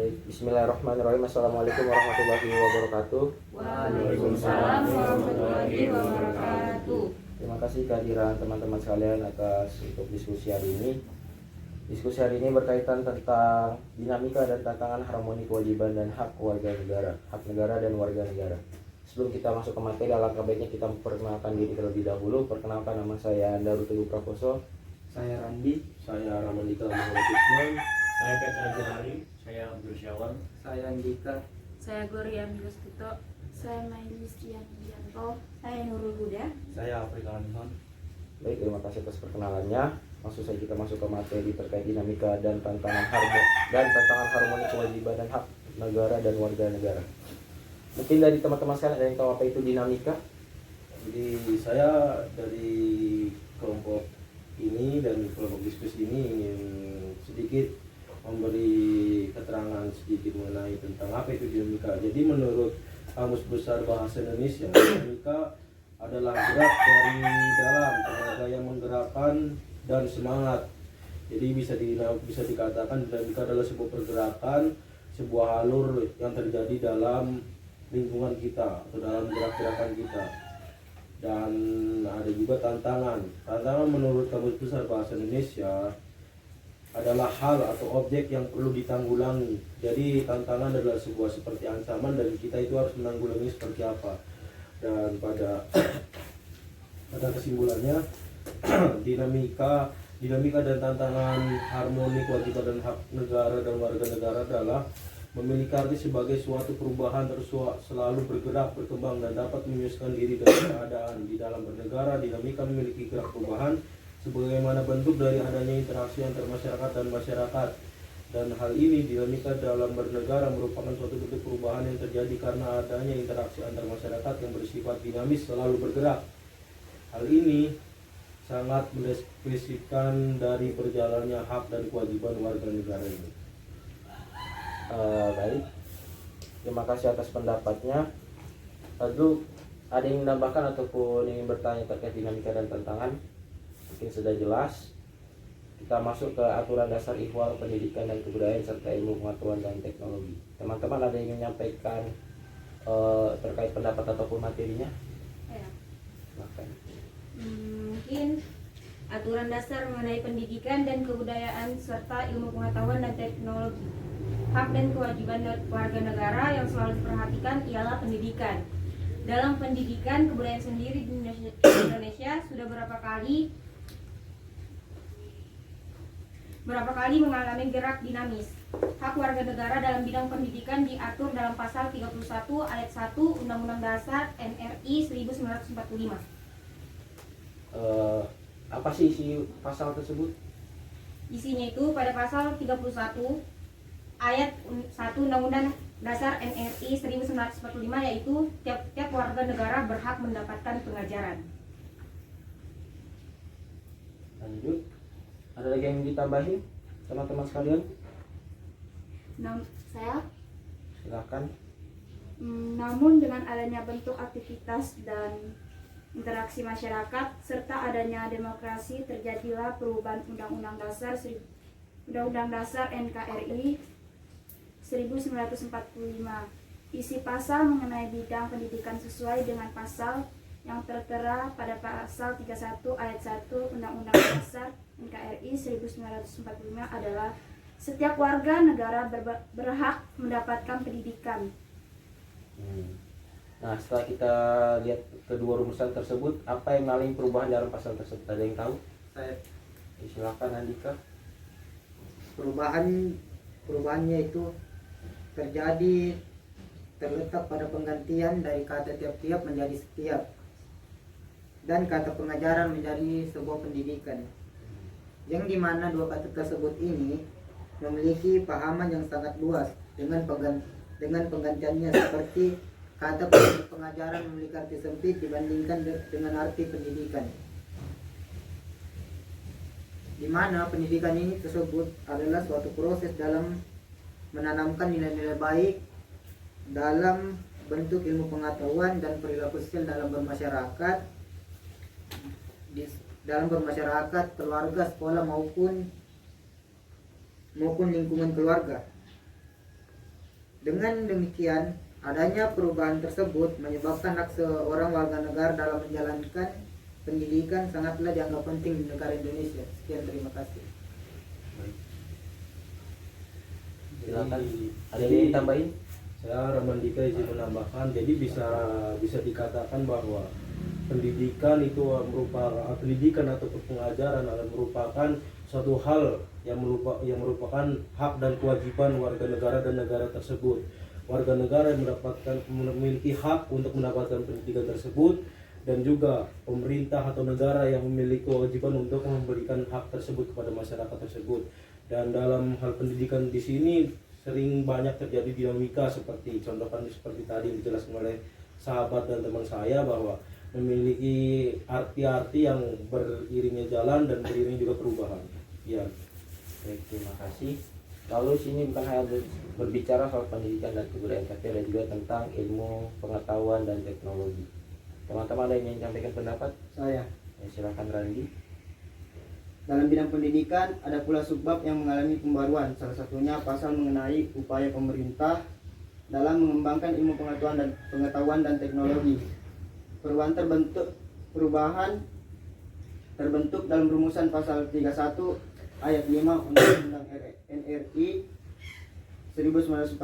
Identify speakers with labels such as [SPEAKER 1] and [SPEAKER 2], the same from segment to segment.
[SPEAKER 1] Bismillahirrahmanirrahim. Assalamualaikum warahmatullahi wabarakatuh.
[SPEAKER 2] Waalaikumsalam warahmatullahi wabarakatuh.
[SPEAKER 1] Terima kasih kehadiran teman-teman sekalian atas untuk diskusi hari ini. Diskusi hari ini berkaitan tentang dinamika dan tantangan harmoni kewajiban dan hak warga negara, hak negara dan warga negara. Sebelum kita masuk ke materi, alangkah baiknya kita memperkenalkan diri terlebih dahulu. Perkenalkan, nama saya Andaru Teguh Prakoso.
[SPEAKER 3] Saya Randi,
[SPEAKER 4] Saya Ramandika Muhammad Ismail.
[SPEAKER 5] Saya Petra Johari, saya Abdul Syawal.
[SPEAKER 3] saya Andika,
[SPEAKER 2] Saya Gloria Migostuto. Saya Maili Stianto. Saya Nurul Huda.
[SPEAKER 4] Saya Afrika Anton.
[SPEAKER 1] Baik, terima kasih atas perkenalannya. Langsung saja kita masuk ke materi terkait dinamika dan tantangan harmoni kewajiban dan hak negara dan warga negara. Mungkin dari teman-teman sekalian ada yang tahu apa itu dinamika?
[SPEAKER 4] Jadi saya dari kelompok ini dan kelompok diskusi ini ingin sedikit memberi keterangan sedikit mengenai tentang apa itu dinamika. Jadi menurut Kamus Besar Bahasa Indonesia, dinamika adalah gerak dari dalam, tenaga yang menggerakkan dan semangat. Jadi bisa dikatakan dinamika adalah sebuah pergerakan, sebuah alur yang terjadi dalam lingkungan kita atau dalam gerak-gerakan kita. Dan ada juga tantangan. Tantangan menurut Kamus Besar Bahasa Indonesia adalah hal atau objek yang perlu ditanggulangi. Jadi tantangan adalah sebuah seperti ancaman dan kita itu harus menanggulangi seperti apa. Dan pada kesimpulannya dinamika dan tantangan harmoni kewajiban dan hak negara dan warga negara adalah memiliki arti sebagai suatu perubahan terus selalu bergerak, berkembang dan dapat menyesuaikan diri dengan keadaan. Di dalam bernegara, dinamika memiliki gerak perubahan sebagaimana bentuk dari adanya interaksi antar masyarakat dan masyarakat. Dan hal ini, dinamika dalam bernegara merupakan suatu bentuk perubahan yang terjadi karena adanya interaksi antar masyarakat yang bersifat dinamis selalu bergerak. Hal ini sangat mendeskripsikan dari berjalannya hak dan kewajiban warga negara ini.
[SPEAKER 1] Baik, terima kasih atas pendapatnya. Lalu ada yang menambahkan ataupun ingin bertanya terkait dinamika dan tantangan? Mungkin sudah jelas. Kita masuk ke aturan dasar ihwal pendidikan dan kebudayaan serta ilmu pengetahuan dan teknologi. Teman-teman ada yang ingin menyampaikan terkait pendapat ataupun materinya?
[SPEAKER 2] Ya.
[SPEAKER 1] Silakan.
[SPEAKER 2] Mungkin aturan dasar mengenai pendidikan dan kebudayaan serta ilmu pengetahuan dan teknologi. Hak dan kewajiban warga negara yang selalu diperhatikan ialah pendidikan. Dalam pendidikan, kebudayaan sendiri di Indonesia sudah berapa kali mengalami gerak dinamis. Hak warga negara dalam bidang pendidikan diatur dalam pasal 31 ayat 1 Undang-Undang Dasar RI 1945.
[SPEAKER 1] Apa sih isi pasal tersebut?
[SPEAKER 2] Isinya itu pada pasal 31 ayat 1 Undang-Undang Dasar NRI 1945, yaitu tiap warga negara berhak mendapatkan pengajaran.
[SPEAKER 1] Lanjut. Ada lagi yang ditambahin teman-teman sekalian?
[SPEAKER 6] Saya,
[SPEAKER 1] Silakan.
[SPEAKER 6] namun dengan adanya bentuk aktivitas dan interaksi masyarakat serta adanya demokrasi, terjadilah perubahan Undang-Undang Dasar NKRI 1945. Isi pasal mengenai bidang pendidikan sesuai dengan pasal yang tertera pada pasal 31 ayat 1 Undang-Undang Dasar NKRI 1945 adalah setiap warga negara berhak mendapatkan pendidikan.
[SPEAKER 1] Nah, setelah kita lihat kedua rumusan tersebut, apa yang mengalami perubahan dalam pasal tersebut? Ada yang tahu?
[SPEAKER 3] saya
[SPEAKER 1] Silakan Andika.
[SPEAKER 3] perubahannya itu terjadi terletak pada penggantian dari kata tiap-tiap menjadi setiap dan kata pengajaran menjadi sebuah pendidikan, yang dimana dua kata tersebut ini memiliki pahaman yang sangat luas dengan penggantiannya, seperti kata pengajaran memiliki arti sempit dibandingkan dengan arti pendidikan, di mana pendidikan ini tersebut adalah suatu proses dalam menanamkan nilai-nilai baik dalam bentuk ilmu pengetahuan dan perilaku sosial dalam bermasyarakat, keluarga, sekolah maupun lingkungan keluarga. Dengan demikian, adanya perubahan tersebut menyebabkan hak seorang warga negara dalam menjalankan pendidikan sangatlah dianggap penting di negara Indonesia. Sekian, terima kasih.
[SPEAKER 1] Silakan. Ada
[SPEAKER 4] Jadi,
[SPEAKER 1] yang tambahin?
[SPEAKER 4] saya Ramandika izin menambahkan, jadi bisa dikatakan bahwa pendidikan itu merupakan pendidikan atau pengajaran adalah merupakan suatu hal yang merupakan hak dan kewajiban warga negara dan negara tersebut. Warga negara yang memiliki hak untuk mendapatkan pendidikan tersebut, dan juga pemerintah atau negara yang memiliki kewajiban untuk memberikan hak tersebut kepada masyarakat tersebut. Dan dalam hal pendidikan di sini sering banyak terjadi dinamika seperti contohkan seperti tadi dijelaskan oleh sahabat dan teman saya bahwa memiliki arti-arti yang beriringnya jalan dan beriring juga perubahan. Ya.
[SPEAKER 1] Baik, terima kasih. Lalu sini bukan hanya berbicara soal pendidikan dan kebudayaan, tapi ada juga tentang ilmu pengetahuan dan teknologi. Teman-teman ada yang ingin sampaikan pendapat?
[SPEAKER 7] Saya.
[SPEAKER 1] Ya, silakan Randi.
[SPEAKER 7] Dalam bidang pendidikan ada pula subbab yang mengalami pembaruan. Salah satunya pasal mengenai upaya pemerintah dalam mengembangkan ilmu pengetahuan dan teknologi. Perubahan terbentuk dalam rumusan pasal 31 ayat 5 Undang-Undang NRI 1945,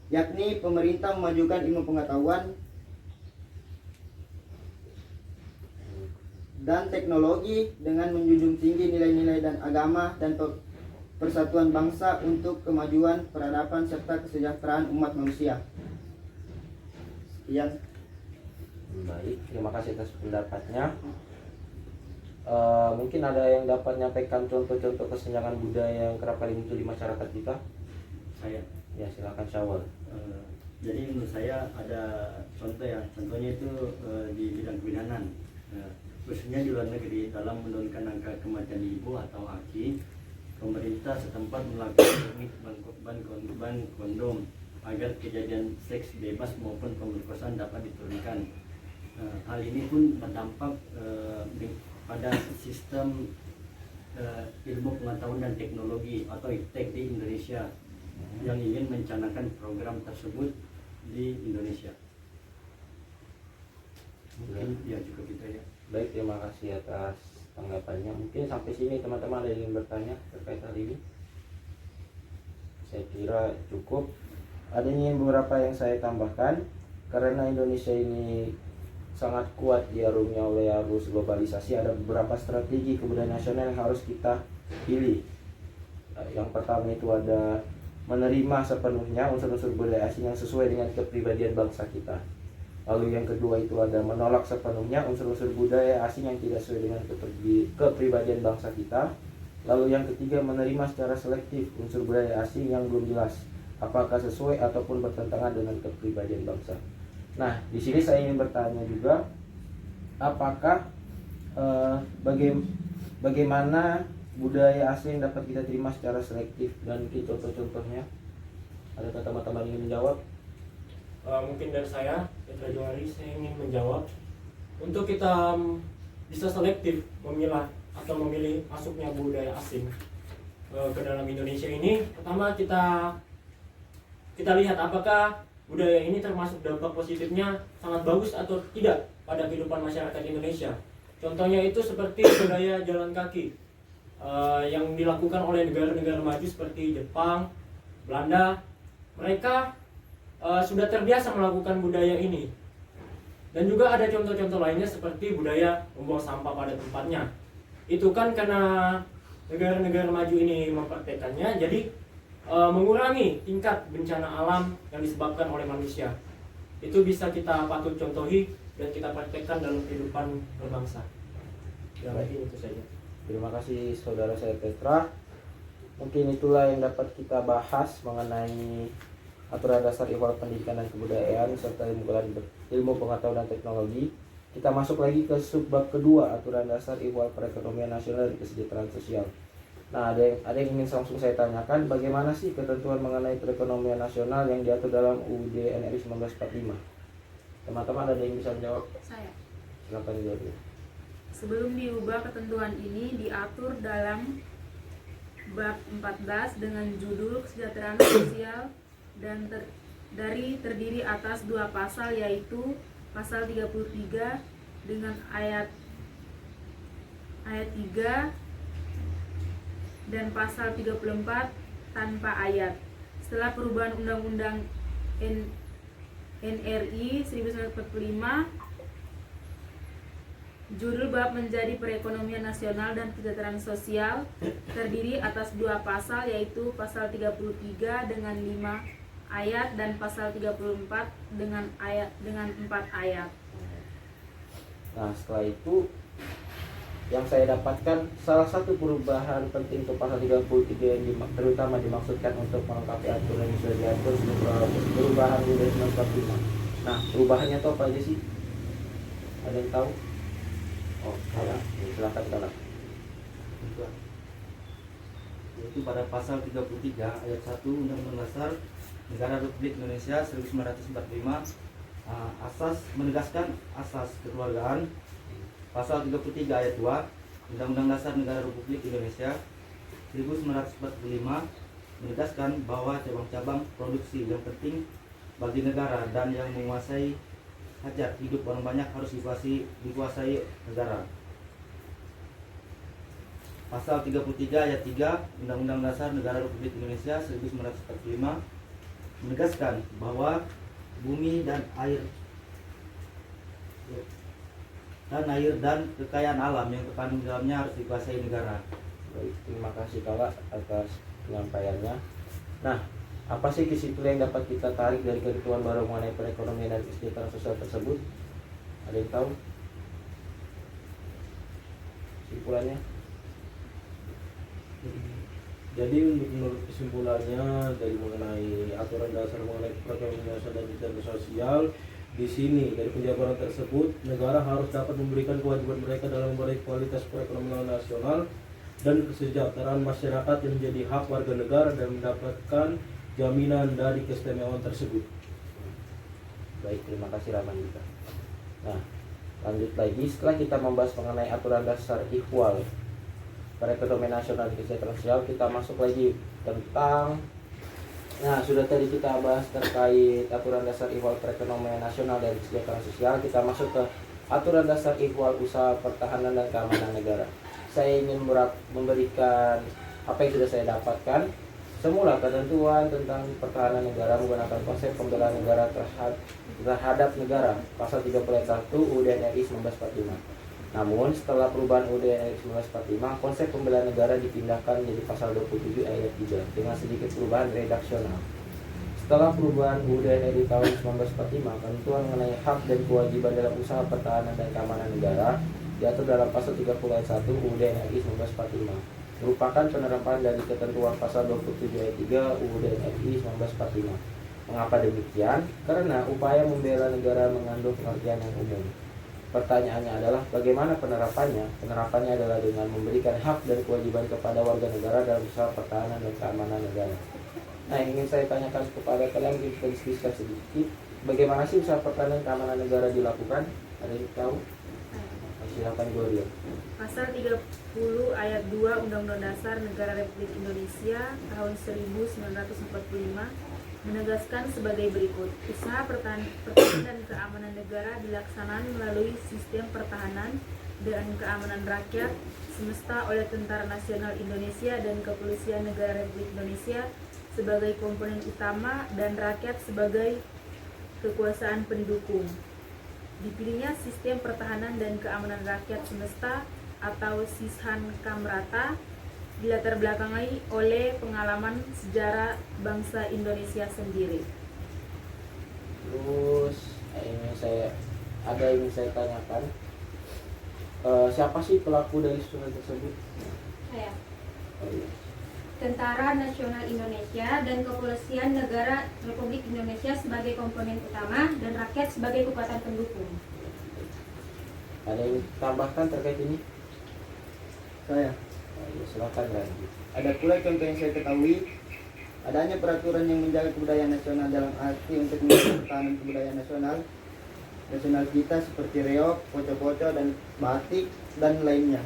[SPEAKER 7] yakni pemerintah memajukan ilmu pengetahuan dan teknologi dengan menjunjung tinggi nilai-nilai dan agama dan persatuan bangsa untuk kemajuan peradaban serta kesejahteraan umat manusia. Sekian.
[SPEAKER 1] Baik, terima kasih atas pendapatnya. Mungkin ada yang dapat menyampaikan contoh-contoh kesenjangan budaya yang kerap kali muncul di masyarakat kita?
[SPEAKER 5] Saya.
[SPEAKER 1] Ya, silakan Syawal.
[SPEAKER 5] Jadi menurut saya ada contoh ya, contohnya itu di bidang kebidanan. Khususnya di luar negeri, dalam menurunkan angka kematian ibu atau AKI, pemerintah setempat melakukan teknik ban kondom agar kejadian seks bebas maupun pemerkosaan dapat diturunkan. Hal ini pun berdampak pada sistem ilmu pengetahuan dan teknologi atau IPTEK di Indonesia yang ingin mencanangkan program tersebut di Indonesia. Mungkin ya cukup itu ya.
[SPEAKER 1] Baik, terima kasih atas tanggapannya. Mungkin sampai sini teman-teman ada yang ingin bertanya terkait hal ini? Saya kira cukup. Ada yang beberapa yang saya tambahkan, karena Indonesia ini sangat kuat diarungi oleh arus globalisasi, ada beberapa strategi kebudayaan nasional yang harus kita pilih. Yang pertama itu ada menerima sepenuhnya unsur-unsur budaya asing yang sesuai dengan kepribadian bangsa kita. Lalu yang kedua itu ada menolak sepenuhnya unsur-unsur budaya asing yang tidak sesuai dengan kepribadian bangsa kita. Lalu yang ketiga menerima secara selektif unsur budaya asing yang belum jelas apakah sesuai ataupun bertentangan dengan kepribadian bangsa. Nah, di sini saya ingin bertanya juga, apakah bagaimana budaya asing dapat kita terima secara selektif, dan mungkin contoh-contohnya? Adakah teman-teman ingin menjawab?
[SPEAKER 8] Mungkin dari saya, Petra Johari, saya ingin menjawab. Untuk kita bisa selektif memilah atau memilih masuknya budaya asing ke dalam Indonesia ini, pertama kita lihat apakah budaya ini termasuk dampak positifnya sangat bagus atau tidak pada kehidupan masyarakat Indonesia. Contohnya itu seperti budaya jalan kaki yang dilakukan oleh negara-negara maju seperti Jepang, Belanda. Mereka sudah terbiasa melakukan budaya ini. Dan juga ada contoh-contoh lainnya seperti budaya membuang sampah pada tempatnya. Itu kan karena negara-negara maju ini mempraktekannya, jadi mengurangi tingkat bencana alam yang disebabkan oleh manusia. Itu bisa kita patut contohi dan kita praktekkan dalam kehidupan berbangsa. Ya, mungkin itu saja.
[SPEAKER 1] Terima kasih saudara saya Petra. Mungkin itulah yang dapat kita bahas mengenai aturan dasar ihwal pendidikan dan kebudayaan serta ilmu pengetahuan dan teknologi. Kita masuk lagi ke subbab kedua, aturan dasar ihwal perekonomian nasional dan kesejahteraan sosial. Nah, ada yang ingin langsung saya tanyakan, bagaimana sih ketentuan mengenai perekonomian nasional yang diatur dalam UUD NRI 1945? Teman-teman ada yang bisa menjawab?
[SPEAKER 6] Saya.
[SPEAKER 1] Silakan dijawab.
[SPEAKER 6] Sebelum diubah ketentuan ini diatur dalam bab 14 dengan judul kesejahteraan sosial dan terdiri atas 2 pasal, yaitu pasal 33 dengan ayat 3 dan pasal 34 tanpa ayat. Setelah perubahan Undang-Undang NRI 1945, judul bab menjadi perekonomian nasional dan kesejahteraan sosial, terdiri atas 2 pasal, yaitu pasal 33 dengan 5 ayat dan pasal 34 dengan 4 ayat.
[SPEAKER 1] Nah, setelah itu yang saya dapatkan salah satu perubahan penting untuk pasal 33 yang terutama dimaksudkan untuk melengkapi aturan yang sudah diatur perubahan UUD 1945. Nah, perubahannya itu apa aja sih? Ada yang tahu? Oh, ya, silakan Kalak.
[SPEAKER 9] Yaitu pada pasal 33 ayat 1 Undang-Undang Dasar Negara Republik Indonesia 1945, asas menegaskan asas kekeluargaan. Pasal 33 ayat 2 Undang-Undang Dasar Negara Republik Indonesia 1945 menegaskan bahwa cabang-cabang produksi yang penting bagi negara dan yang menguasai hajat hidup orang banyak harus dikuasai negara. Pasal 33 ayat 3 Undang-Undang Dasar Negara Republik Indonesia 1945 menegaskan bahwa bumi dan air dan kekayaan alam yang terkandung di dalamnya harus dikuasai negara.
[SPEAKER 1] Baik, terima kasih Kalak atas penyampaiannya. Nah, apa sih kesimpulan yang dapat kita tarik dari ketentuan baru mengenai perekonomian dan kesejahteraan sosial tersebut? Ada yang tahu? Kesimpulannya?
[SPEAKER 4] Jadi menurut kesimpulannya dari mengenai aturan dasar mengenai perekonomian nasional dan kesejahteraan sosial, di sini dari penjabaran tersebut negara harus dapat memberikan kewajiban mereka dalam memberi kualitas perekonomian nasional dan kesejahteraan masyarakat yang menjadi hak warga negara dan mendapatkan jaminan dari keistimewaan tersebut.
[SPEAKER 1] Baik, terima kasih Ramandika. Nah, lanjut lagi setelah kita membahas mengenai aturan dasar ihwal perekonomian nasional dan kesejahteraan sosial, kita masuk lagi tentang sudah tadi kita bahas terkait aturan dasar ihwal perekonomian nasional dan kesejahteraan sosial. Kita masuk ke aturan dasar ihwal usaha pertahanan dan keamanan negara. Saya ingin memberikan apa yang sudah saya dapatkan. Semula ketentuan tentang pertahanan negara menggunakan konsep pembelaan negara terhadap negara pasal 31 UUD NRI 1945. Namun setelah perubahan UUD NRI 1945, konsep pembelaan negara dipindahkan menjadi pasal 27 ayat 3 dengan sedikit perubahan redaksional. Setelah perubahan UUD NRI tahun 1945, ketentuan mengenai hak dan kewajiban dalam usaha pertahanan dan keamanan negara diatur dalam pasal 30 ayat 1 UUD NRI 1945. Merupakan penerapan dari ketentuan pasal 27 ayat 3 UUD NRI 1945. Mengapa demikian? Karena upaya membela negara mengandung pengertian yang umum. Pertanyaannya adalah bagaimana penerapannya? Penerapannya adalah dengan memberikan hak dan kewajiban kepada warga negara dalam usaha pertahanan dan keamanan negara. Nah, yang ingin saya tanyakan kepada kalian, kita diskusikan sedikit. Bagaimana sih usaha pertahanan dan keamanan negara dilakukan? Ada yang tahu? Silakan Gloria.
[SPEAKER 6] Pasal 30 ayat 2 Undang-Undang Dasar Negara Republik Indonesia tahun 1945 menegaskan sebagai berikut: usaha pertahanan dan keamanan negara dilaksanakan melalui sistem pertahanan dan keamanan rakyat semesta oleh Tentara Nasional Indonesia dan Kepolisian Negara Republik Indonesia sebagai komponen utama dan rakyat sebagai kekuasaan pendukung. Dipilihnya sistem pertahanan dan keamanan rakyat semesta atau Sishan Kamrata dilatar belakangi oleh pengalaman sejarah bangsa Indonesia sendiri.
[SPEAKER 1] Terus ingin saya tanyakan, siapa sih pelaku dari surat tersebut?
[SPEAKER 2] Saya.
[SPEAKER 1] Oh, iya.
[SPEAKER 2] Tentara Nasional Indonesia dan Kepolisian Negara Republik Indonesia sebagai komponen utama dan rakyat sebagai kekuatan pendukung.
[SPEAKER 1] Ada yang tambahkan terkait ini?
[SPEAKER 7] Saya.
[SPEAKER 1] Ya, silakan lanjut.
[SPEAKER 7] Ada pula contoh yang saya ketahui, adanya peraturan yang menjaga kebudayaan nasional dalam arti untuk mempertahankan kebudayaan nasional kita seperti reog, poco-poco, dan batik dan lainnya.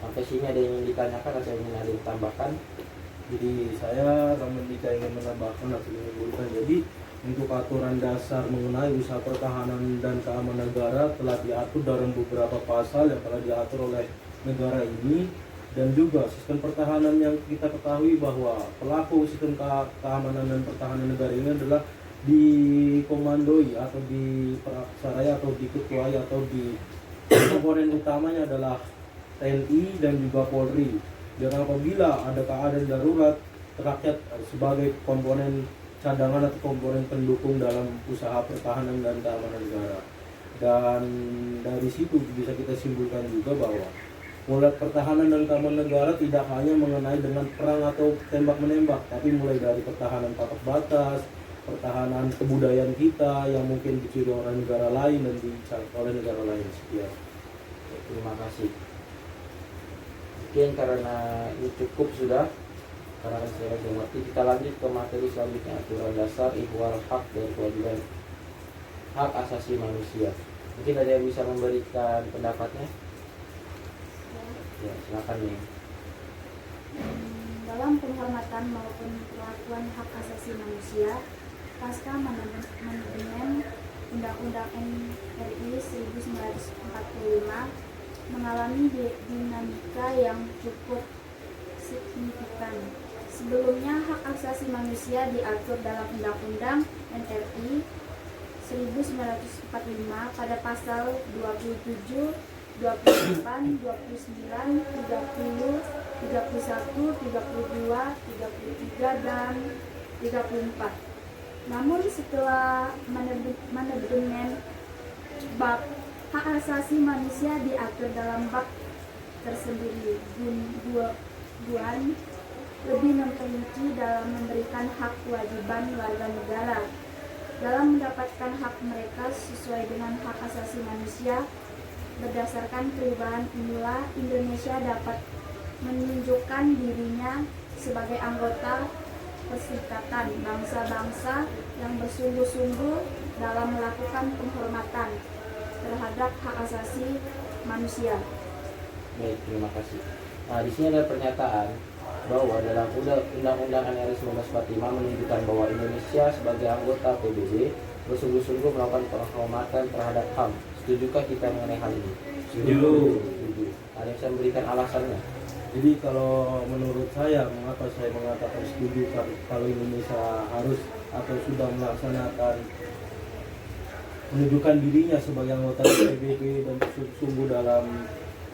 [SPEAKER 1] Sampai sini ada yang ingin ditanyakan atau ingin ada yang ditambahkan?
[SPEAKER 4] Jadi saya Ramandika ingin menambahkan atau menyimpulkan. Jadi untuk aturan dasar mengenai usaha pertahanan dan keamanan negara telah diatur dalam beberapa pasal yang telah diatur oleh negara ini, dan juga sistem pertahanan yang kita ketahui bahwa pelaku sistem keamanan dan pertahanan negara ini adalah dikomandoi atau diperaksarai atau diketuai atau di komponen utamanya adalah TNI dan juga Polri. Dan apabila ada keadaan darurat, rakyat sebagai komponen cadangan atau komponen pendukung dalam usaha pertahanan dan keamanan negara. Dan dari situ bisa kita simpulkan juga bahwa mulai pertahanan dan keamanan negara tidak hanya mengenai dengan perang atau tembak menembak, tapi mulai dari pertahanan patok batas, pertahanan kebudayaan kita yang mungkin dicuri oleh negara lain dan dicari oleh negara lain. Sekian.
[SPEAKER 1] Terima kasih. Mungkin karena ini cukup sudah, karena saya mengerti, kita lanjut ke materi selanjutnya, aturan dasar ihwal hak dan kewajiban hak asasi manusia. Mungkin ada yang bisa memberikan pendapatnya? Ya, silakan nih.
[SPEAKER 6] Dalam penghormatan maupun perlakuan hak asasi manusia, pasca amandemen Undang-Undang RI 1945 mengalami dinamika yang cukup signifikan. Sebelumnya, hak asasi manusia diatur dalam Undang-Undang NRI 1945 pada pasal 27, 28, 29, 30, 31, 32, 33, dan 34. Namun setelah manajemen bab hak asasi manusia diatur dalam bab tersendiri, Buan lebih memperinci dalam memberikan hak kewajiban warga negara dalam mendapatkan hak mereka sesuai dengan hak asasi manusia. Berdasarkan perubahan inilah Indonesia dapat menunjukkan dirinya sebagai anggota perserikatan bangsa-bangsa yang bersungguh-sungguh dalam melakukan penghormatan terhadap hak asasi manusia.
[SPEAKER 1] Baik, terima kasih. Nah, di sini ada pernyataan bahwa dalam Undang-Undang NRI 1945 menunjukkan bahwa Indonesia sebagai anggota PBB bersungguh-sungguh melakukan penghormatan terhadap HAM. Setujukah kita mengenai hal ini?
[SPEAKER 4] Setuju.
[SPEAKER 1] Ada yang bisa memberikan alasannya?
[SPEAKER 4] Jadi kalau menurut saya, mengapa saya mengatakan setuju kalau Indonesia harus atau sudah melaksanakan menunjukkan dirinya sebagai anggota PBB dan sungguh dalam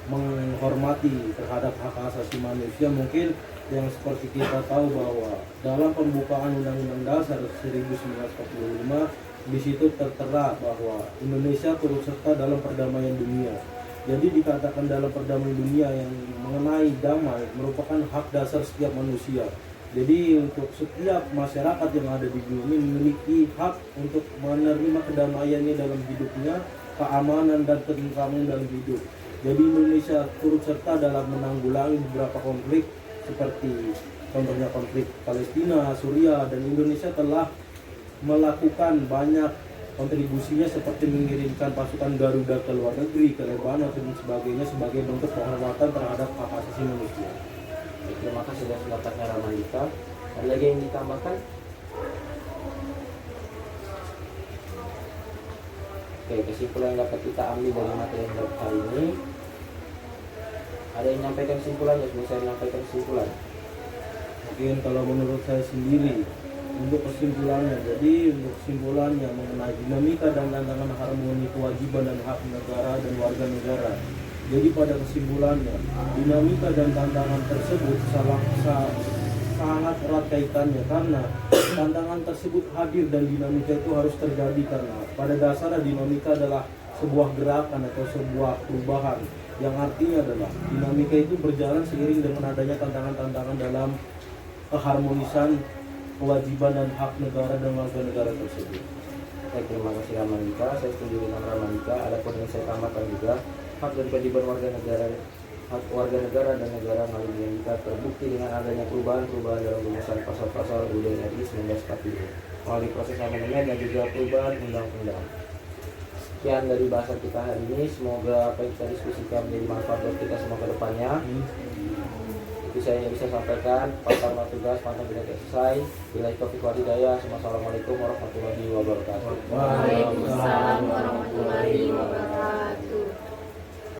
[SPEAKER 4] menghormati terhadap hak asasi manusia. Mungkin yang seperti kita tahu bahwa dalam pembukaan Undang-Undang Dasar 1945 di situ tertera bahwa Indonesia turut serta dalam perdamaian dunia. Jadi dikatakan dalam perdamaian dunia yang mengenai damai merupakan hak dasar setiap manusia. Jadi untuk setiap masyarakat yang ada di dunia memiliki hak untuk menerima kedamaiannya dalam hidupnya, keamanan dan ketentraman dalam hidup. Jadi Indonesia turut serta dalam menanggulangi beberapa konflik seperti contohnya konflik Palestina, Suriah, dan Indonesia telah melakukan banyak kontribusinya seperti mengirimkan pasukan Garuda ke luar negeri, ke Lebanon dan sebagainya sebagai bentuk penghormatan terhadap hak asasi manusia.
[SPEAKER 1] Baik, terima kasih atas pendapatnya Ramandika. Ada lagi yang ditambahkan? Oke, kesimpulan yang dapat kita ambil dari materi yang kali ini, ada yang menyampaikan kesimpulannya sebelum saya menyampaikan kesimpulan?
[SPEAKER 4] Mungkin kalau menurut saya sendiri, untuk kesimpulannya, jadi untuk kesimpulannya mengenai dinamika dan tantangan harmoni kewajiban dan hak negara dan warga negara. Jadi pada kesimpulannya, dinamika dan tantangan tersebut sangat erat kaitannya, karena tantangan tersebut hadir dan dinamika itu harus terjadi karena pada dasarnya dinamika adalah sebuah gerakan atau sebuah perubahan, yang artinya adalah dinamika itu berjalan seiring dengan adanya tantangan-tantangan dalam keharmonisan kewajiban dan hak negara dan warga negara tersebut.
[SPEAKER 1] Baik, terima kasih Ramandika. Saya setuju dengan Ramandika. Ada poin yang saya tambahkan juga, hak dan kewajiban warga negara dan negara melalui dinamika terbukti dengan adanya perubahan-perubahan dalam rumusan pasal-pasal UUD RI 1945 melalui proses amandemen dan juga perubahan undang-undang. Sekian dari bahasan kita hari ini. Semoga apa yang kita diskusikan menjadi manfaat buat kita semua ke depannya. Itu saya yang bisa sampaikan. Pantang tugas, pantang tidak selesai. Bila taufiq wal hidayah. Wassalamualaikum warahmatullahi wabarakatuh.
[SPEAKER 2] Waalaikumsalam.